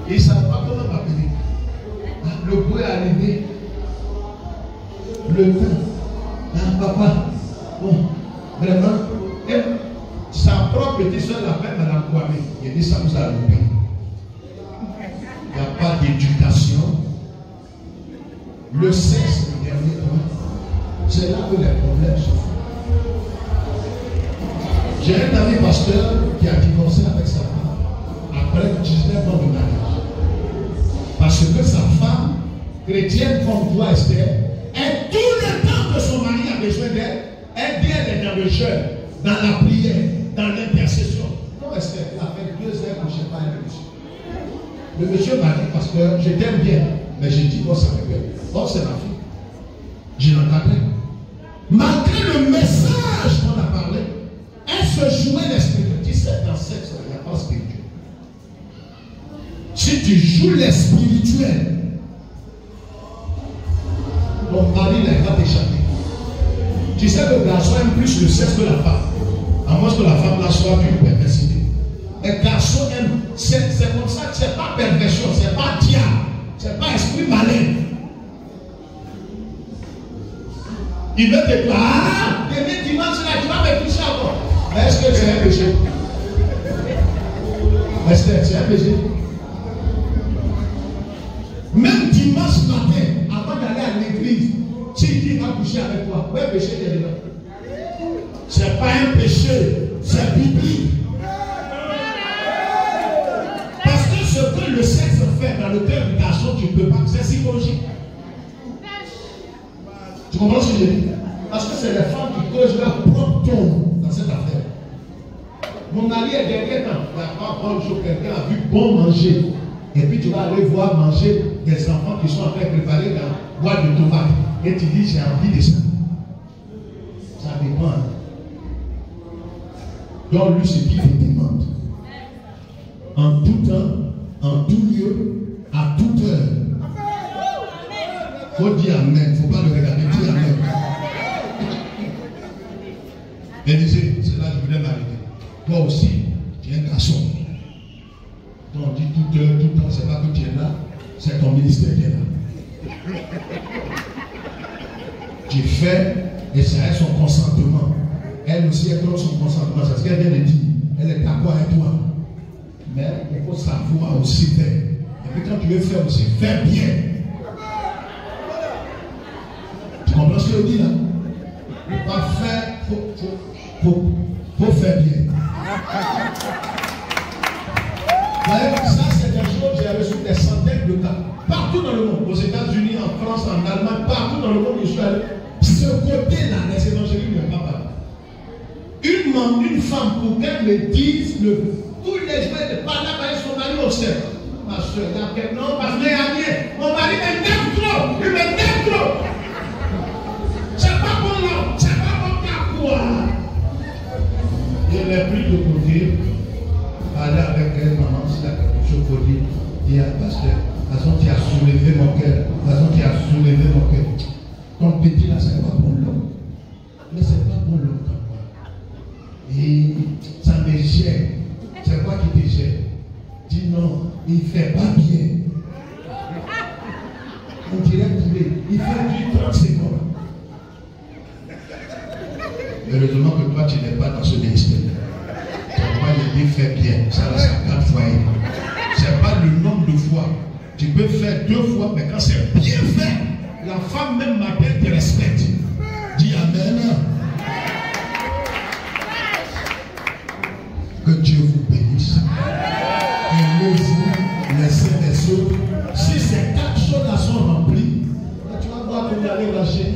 ils ne savent pas comment m'appeler. Le bout est arrivé. Le temps. Papa. Bon, vraiment. Sa propre petite soeur l'appelle Madame Kwame. Il dit ça vous a loupé. Il n'y a pas d'éducation. Le sexe, le dernier point. C'est là que les problèmes se font. J'ai un ami pasteur qui a divorcé avec sa femme après 19 ans de mariage. Parce que sa femme, chrétienne comme toi, Esther, et tout le temps que son mari a besoin d'elle, elle dit elle est dans le jeûne, dans la prière, dans l'intercession. Non, Esther, il a fait 2 heures que je n'ai pas un monsieur. Le monsieur m'a dit, pasteur, je t'aime bien, mais j'ai dit, bon, ça me fait. Bon, c'est ma fille. Je l'encadrais. Malgré le message qu'on a parlé, elle se jouait l'esprit. Tu sais, dans le sexe, il n'y a pas spirituel. Si tu joues les spirituels, ton mari va t'échapper. Tu sais que le garçon aime plus le sexe que la femme. À moins que la femme la soit d'une perversité. Le garçon aime. C'est comme ça que ce n'est pas perversion, ce n'est pas diable, ce n'est pas esprit malin. Il veut te dire, demain dimanche là, tu vas me toucher encore. Est-ce que c'est un péché? Est-ce que c'est un péché? Même dimanche matin, avant d'aller à l'église, si il va coucher avec toi, où est le péché dedans? Ce n'est pas un péché, c'est biblique. Parce que ce que le sexe fait dans le cœur du garçon, tu ne peux pas, c'est psychologique. Tu comprends ce que je dis? Parce que c'est les femmes qui causent leur propre tombe dans cette affaire. Mon mari est derrière temps. La femme, un jour, quelqu'un a vu bon manger. Et puis tu vas aller voir manger des enfants qui sont en train de préparer la boîte de tomate. Et tu dis, j'ai envie de ça. Ça dépend. Donc lui, ce qu'il te demande. En tout temps, en tout lieu, à toute heure. Il faut dire amen. Il ne faut pas le regarder. Dis amen. Et disait, c'est là que je voulais m'arrêter. Toi aussi, tu es un garçon. Donc on dit toute heure, tout temps, c'est pas que tu es là, c'est ton ministère qui est là. Tu fais, et ça a son consentement. Elle aussi, elle donne son consentement. C'est ce qu'elle vient de dire. Elle est d'accord avec toi. Mais il faut savoir aussi faire. Et puis quand tu veux faire aussi, fais bien. Tu comprends ce que je dis là? Il ne faut pas faire, faut faire bien. Ça, c'est quelque chose, j'ai reçu des centaines de cas. Partout dans le monde, aux États-Unis, en France, en Allemagne, partout dans le monde, je suis allé. Ce côté-là, les évangéliques ne pas parler. Une femme, pour qu'elle me dise, tous les jours, elle ne parle pas avec son mari au sein. Ma soeur, non, parce qu'il y a rien. Mon mari m'énerve trop, il m'énerve trop. C'est pas bon, non, c'est pas bon, qu'à quoi. Je l'ai pris de côté, parler avec elle, maman, s'il y a quelque chose pour dire, il y a parce que, de toute façon, tu as soulevé mon cœur, de toute façon, tu as soulevé mon cœur. Ton petit là, c'est pas bon l'homme. Mais c'est pas bon l'homme comme moi. Et ça me gêne. C'est quoi qui te gêne? Dis non, il ne fait pas bien. On dirait qu'il fait du 30 secondes. Heureusement que toi, tu n'es pas dans ce ministère. Moi, je dis fais bien. Ça va, c'est 4 fois. C'est pas le nombre de fois. Tu peux faire 2 fois, mais quand c'est bien fait, la femme même matin te respecte. Dis amen. Que Dieu vous bénisse. Aimez-vous les uns les autres. Si ces 4 choses-là sont remplies, tu vas voir que vous allez lâcher.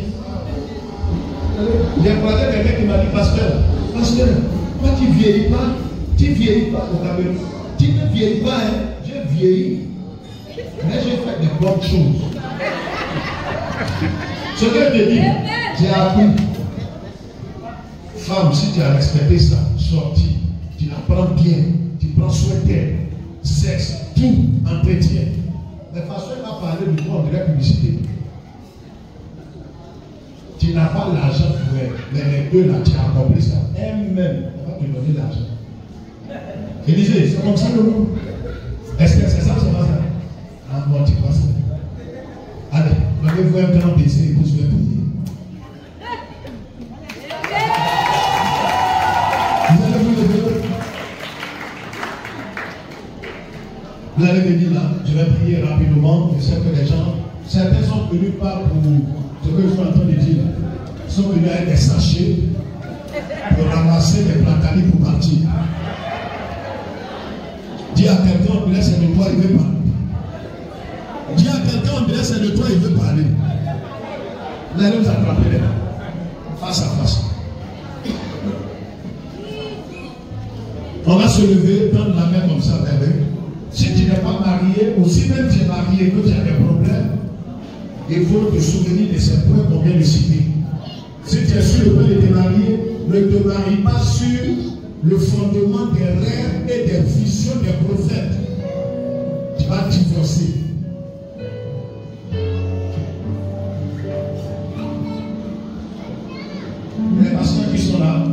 J'ai croisé quelqu'un qui m'a dit, pasteur, toi tu ne vieillis pas au Cameroun. Tu ne vieillis pas, hein. J'ai vieilli. Mais j'ai fait des bonnes choses. Ce que je te dis, j'ai appris. Femme, si tu as respecté ça, sorti, tu la prends bien, tu prends soin d'elle, sexe, tout, entretien. De façon, elle va parler de toi, on dirait publicité. Tu n'as pas l'argent pour elle, mais les deux là, tu as accompli ça. Elle-même, elle va te donner l'argent. Élisée, c'est comme ça le monde. Est-ce que c'est ça, c'est pas ça? Ah bon, tu crois ça? Allez, donnez-vous un grand baiser et vous pouvez prier. Vous allez venir là, je vais prier rapidement. Je sais que les gens, certains sont venus pas pour ce que je suis en train de dire. Ils sont venus avec des sachets pour ramasser des platanis pour partir. Dis à quelqu'un, on dirait c'est de toi, il veut parler. Dis à quelqu'un, on dirait c'est de toi, il veut parler. Vous allez vous attraper les mains, face à face. On va se lever, prendre la main comme ça, bébé. Si tu n'es pas marié, ou si même tu es marié, que tu as des problèmes, il faut te souvenir de ces points qu'on vient de citer. Si tu es sur le point de te marier, ne te marie pas sur le fondement des rêves et des visions des prophètes. Tu vas divorcer. Les pasteurs qui sont là,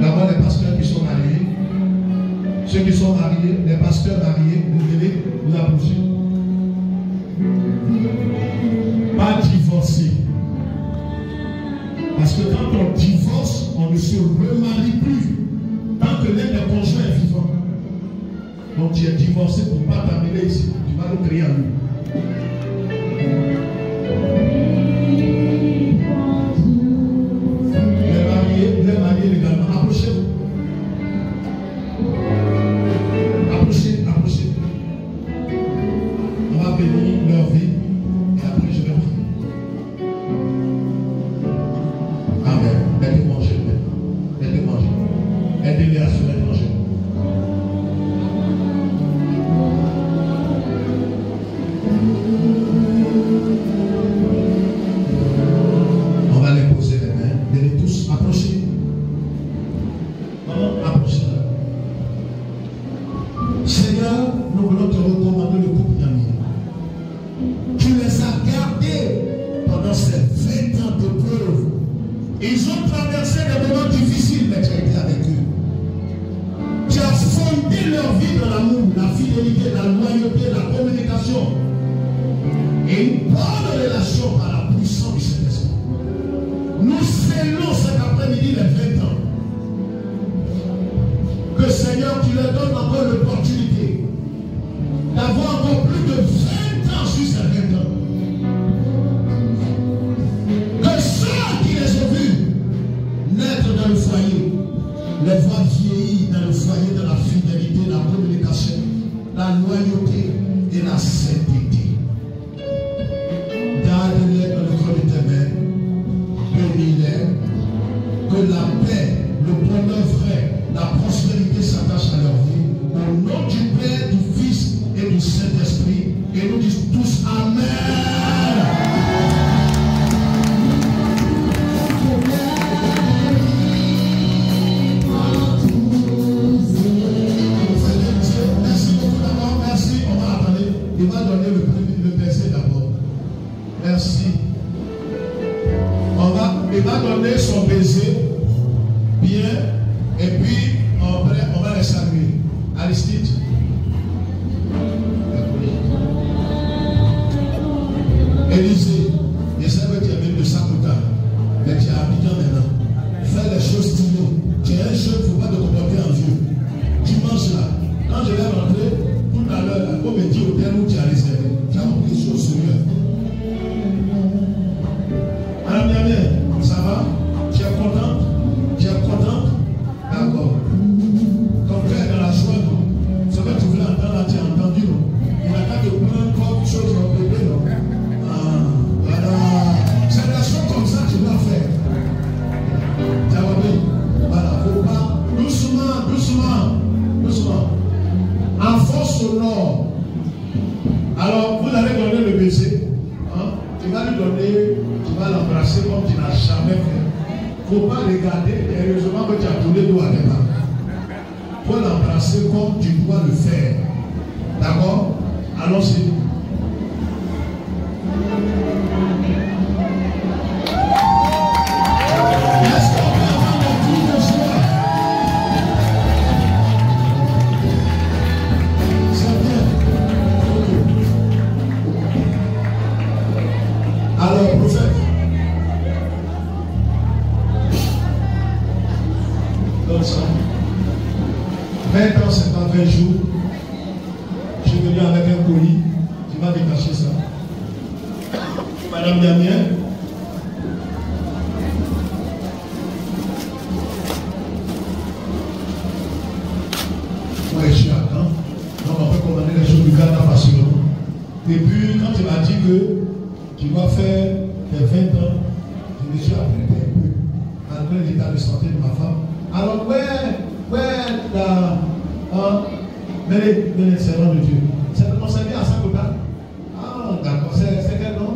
d'abord les pasteurs qui sont mariés, ceux qui sont mariés, les pasteurs mariés, vous devez vous approcher. Pas divorcer. Parce que quand on divorce, on ne se remarie plus. Tant que l'un des conjoints est vivant. Donc tu es divorcé pour ne pas t'amener ici. Tu vas le créer à nous. Les mariés légalement, approchez-vous. Approchez. On va bénir leur vie et après je vais prier. Amen. Mettez manger maintenant. Mettez manger. Aidez-les à se mettre manger. On va les poser les mains. Venez tous approcher. Maman, approchez. Seigneur, nous voulons te recommander le couple d'amis. Tu les as gardés pendant ces 20 ans de preuve. Ils ont traversé des moments difficiles, mais tu as été avec eux. Tu as fondé leur vie dans l'amour, la fidélité, la loyauté, la communication. Et une bonne relation par la puissance du Saint-Esprit. Nous scellons cet après-midi les 20 ans. Que Seigneur, tu leur donnes encore l'opportunité d'avoir encore plus de 20 ans sur ces 20 ans. Que ceux qui les ont vus naître dans la sainteté. Garde-les dans le creux de tes mains. Bénis-les. Que la paix, le bonheur vrai, la prospérité s'attachent à leur vie. Au nom du Père, du Fils et du Saint-Esprit. Et nous disons tous Amen. Il va donner le verset d'abord. Merci. Il va donner son baiser bien et puis après on va les saluer. Aristide. Élisée, je sais que tu es venu de Sakota, mais tu es à Abidjan maintenant. Fais les choses stylées. Tu es un jeune, il ne faut pas te comporter en vieux. Dimanche là, quand je vais rentrer, tout à l'heure, là, comme me dit au terme où tu as réservé, tu as compris les choses sérieuses. Madame Yamien, ça va? Tu es contente? Tu es contente? D'accord. Ton frère est dans la joie, non? Ce que tu voulais entendre, là, tu as entendu, non? Il n'a qu'à te prendre comme chose dans le bébé, non? Ah, voilà. C'est la chose comme ça que tu dois faire. Tu as compris? Voilà, faut pas. Doucement, doucement, doucement. En force au nord. Alors, vous allez donner le baiser. Hein? Tu vas lui donner, tu vas l'embrasser comme tu n'as jamais fait. Il ne faut pas regarder, heureusement que tu as tourné dos à départ. Il faut l'embrasser comme tu dois le faire. D'accord? Allons-y. Alors, prophète, donne ça. 20 ans, c'est pas 20 jours. Je suis venu avec un colis. Tu vas détacher ça. Madame Damien. Ouais, je suis à temps. Donc, on peut commander les choses du Ghana facilement. Et puis, quand tu m'as dit que tu dois faire tes 20 ans, je me suis apprêté un peu, malgré l'état de santé de ma femme. Alors, les servants de Dieu. C'est le conseiller à Sakota. Ah, d'accord. C'est quel nom?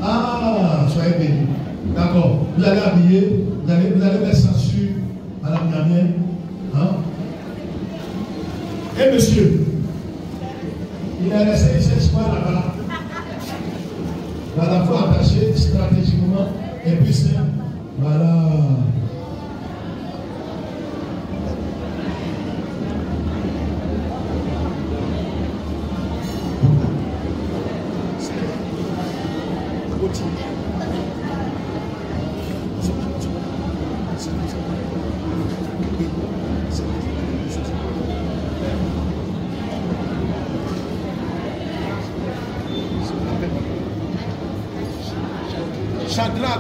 Ah, soyez bénis. D'accord. Vous allez habiller, vous allez mettre ça sur Madame Damien. Hein? Et monsieur, il a laissé ici espoir là-bas. Voilà, il faut attacher stratégiquement et puis c'est. Voilà.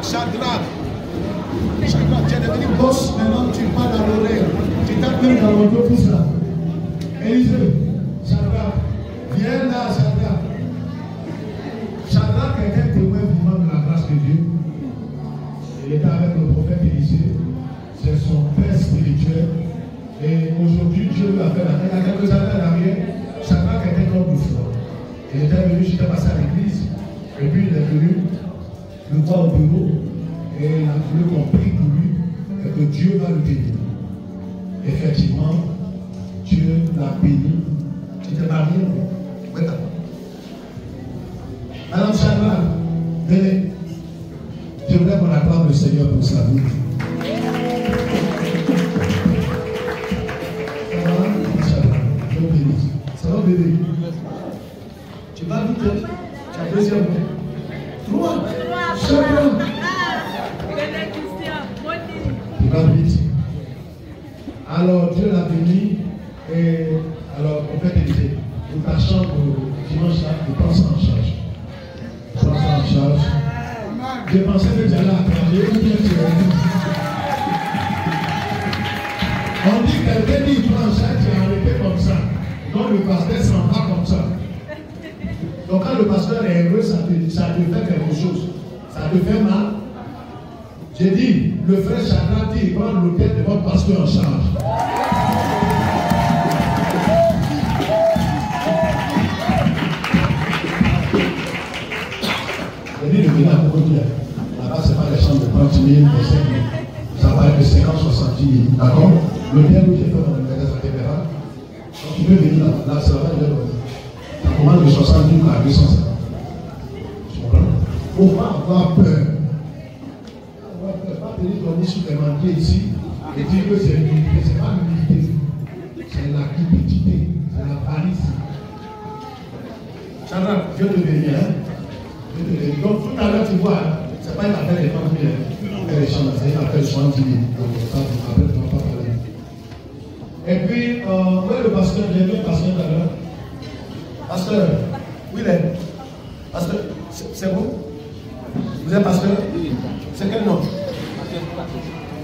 Shadrach, tu es devenu boss, maintenant tu parles à l'oreille. Tu tapes même dans mon dos là. Élisée, Shadrach, viens là, Shadrach. Shadrach est un témoin vivant de la grâce de Dieu. Il était avec le prophète Élisée. C'est son père spirituel. Et aujourd'hui, Dieu lui a fait la tête. Il y a quelques années en arrière, Shadrach était un homme de foi. Il était venu, j'étais passé à l'église. Et puis il est venu le voir au bureau et il a voulu qu'on prie pour lui et que Dieu va le bénir. Effectivement, Dieu l'a béni. Tu t'es marié? Oui. Madame Shadrach, venez. Je voudrais qu'on acclame le Seigneur pour sa vie. Ça va, Shadrach? Dieu bénisse. Ça va, bébé? Tu vas vite? Tu as deuxième mois. 3. Il va vite. Alors Dieu l'a béni et alors on fait Élisée. Pour ta chambre dimanche là, il prend ça en charge. Il prend ça en charge. Je pensais que tu allais attendre. On dit que quelqu'un dit il prend en charge, tu es arrêté comme ça. Donc le pasteur s'en va comme ça. le pasteur est heureux, ça te fait quelque chose. Ça te fait mal. J'ai dit, le frère Chakra dit, il prend l'hôtel de votre pasteur en charge. J'ai dit, le venir à Cocotier. Là-bas, ce n'est pas les chambres de 30 000, de 5 000. Ça va être de 50, 70 000. D'accord? L'hôtel où j'ai fait dans le magasin Caméra, quand tu veux venir là, ça va être ça commande de 60 000 à 250. Tu comprends? Il ne faut pas avoir peur. Pas venir donner sur les manqués ici et dire que c'est l'humilité. Ce n'est pas l'humilité. C'est la cupidité. C'est la paresse. Chana, Dieu te bénit. Donc tout à l'heure, tu vois, ce n'est pas une affaire de 30 000. C'est une affaire de 70 000. Donc ça, tu ne vas pas parler. Et puis, où est le pasteur? J'ai vu le pasteur tout à l'heure. Pasteur, où il est? Pasteur, c'est vous? Vous êtes pasteur? C'est quel nom?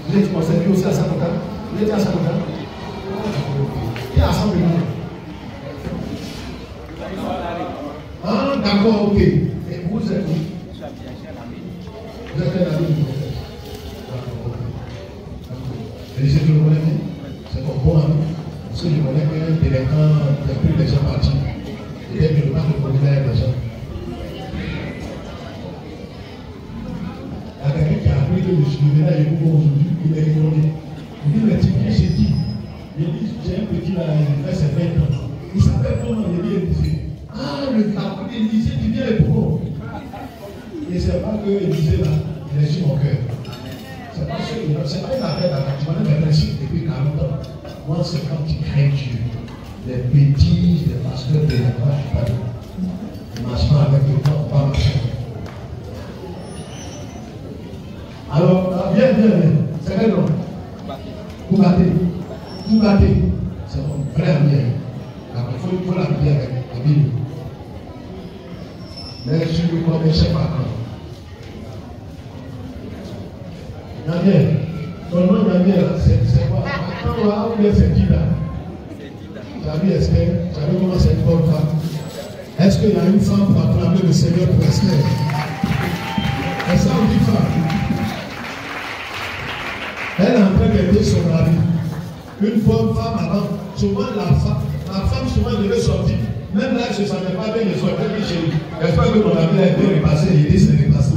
Vous êtes servi aussi à Saint-Quentin? Vous êtes à Saint-Quentin? Il est à Saint-Quentin. Ah, d'accord, ok. Et vous êtes où? Vous êtes un ami du prophète. D'accord, ok. Et je le connais bien? C'est mon bon ami. Parce que je connais que dès les temps, il n'y a plus de gens partis. Et dès que je parle de problème, les gens. Il y a quelqu'un qui a appris que je suis venu à Yéhouko aujourd'hui, il est étonné. Il dit, mais tu viens, j'ai dit. Il dit, j'ai un petit là, il fait ses 20 ans. Il s'appelle comment? Il dit, Élysée. Ah, le gars, Élysée, tu viens et pourquoi? Et c'est pas que Élysée là, il est sur mon cœur. C'est pas une affaire d'attaque. Tu connais mes principes depuis 40 ans. Moi, c'est quand tu crains Dieu. Les bêtises, les pasteurs de la voix, je ne sais pas. Je ne marche pas avec le temps, pas marcher. Alors, bien. C'est quel nom? Koubaté. C'est mon vrai ami. Il faut l'habiller avec la Bible. Mais je ne le connaissais pas quand. Daniel, ton nom Daniel, c'est quoi? Attends, où est cette là? Tu as vu Esther? Tu as vu comment c'est une bonne femme? Est-ce qu'il y a une femme pour acclamer le Seigneur pour Esther? Est-ce ça ou dit femme? Elle est en train d'aider son mari. Une bonne femme avant. Souvent la femme souvent devait sortir. Même là, elle ne se sentait pas bien, elle sortait bien chez lui. J'espère que mon ami a été repassé, l'idée s'est repassée.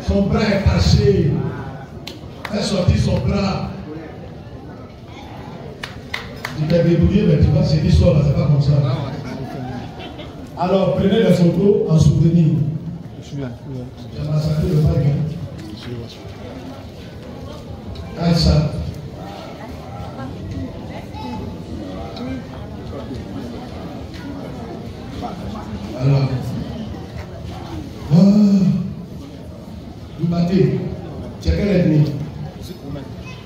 Son bras est caché. Elle sortit son bras. Tu t'es débrouillé, mais tu vois, c'est l'histoire, c'est pas comme ça. Alors, prenez les photos en souvenir. J'ai massacré le bac. Quand ça. Alors, Doubaté, c'est quelle ethnie?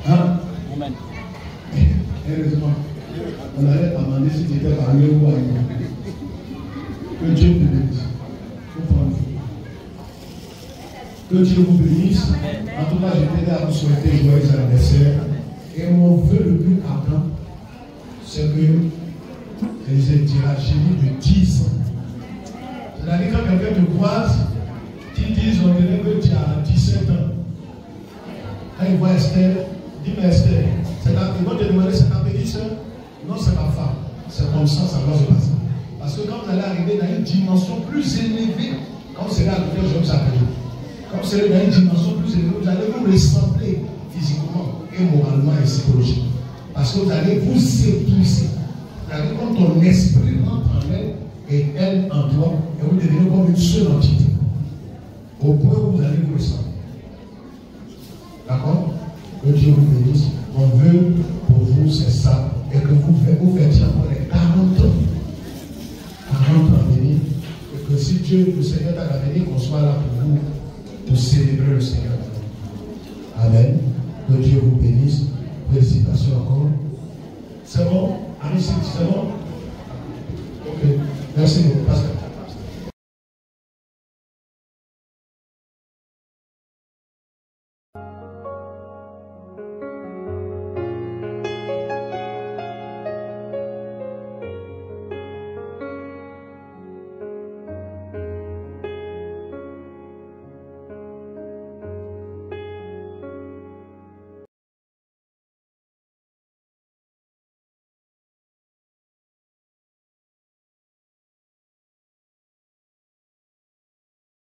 Hein? Heureusement, on allait demander si tu étais parmi eux ou ailleurs. Que Dieu te bénisse. Que Dieu vous bénisse. En tout cas, je tenais à vous souhaiter un joyeux anniversaire. Et mon vœu le plus ardent, c'est que les étiragénies de 10 ans. C'est-à-dire quand quelqu'un te croise, tu dis on dirait que tu as 17 ans. Quand il voit Esther, dis mais Esther, ils vont te demander c'est ta petite soeur? Non, c'est ma femme. C'est comme ça va se passer. Parce que quand vous allez arriver dans une dimension plus élevée, quand vous serez arrivé, je vais vous appeler. Quand vous serez dans une dimension plus élevée, vous allez vous ressembler physiquement et moralement et psychologiquement. Parce que vous allez vous épousser. C'est-à-dire quand ton esprit rentre en elle et elle en toi, et vous devenez comme une seule entité. Au point où vous allez vous ressembler. D'accord? Que Dieu vous bénisse. Mon vœu pour vous, c'est ça. Et que vous faites encore les 40 ans. 40 ans à venir. Et que si Dieu, le Seigneur t'a venir, qu'on soit là pour vous, pour célébrer le Seigneur. Amen. Que Dieu vous bénisse. Félicitations encore. C'est bon? Allez, c'est bon?